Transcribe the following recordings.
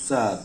7۔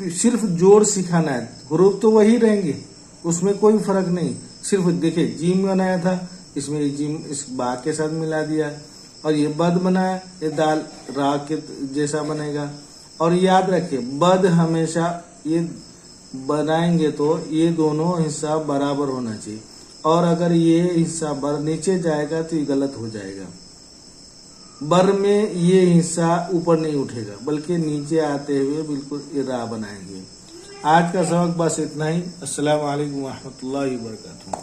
सिर्फ जोड़ सिखाना है, हरूफ तो वही रहेंगे, उसमें कोई फर्क नहीं। सिर्फ देखिए जीम बनाया था, इसमें जीम इस बा के साथ मिला दिया, और ये बद बनाया, ये दाल रा के जैसा बनेगा। और याद रखिए बद हमेशा ये बनाएंगे तो ये दोनों हिस्सा बराबर होना चाहिए, और अगर ये हिस्सा बर नीचे जाएगा तो ये गलत हो जाएगा। बर में ये हिस्सा ऊपर नहीं उठेगा बल्कि नीचे आते हुए बिल्कुल ये रा बनाएंगे। आज का सबक बस इतना ही। अस्सलाम वालेकुम रहमतुल्लाहि व बरकातुहू।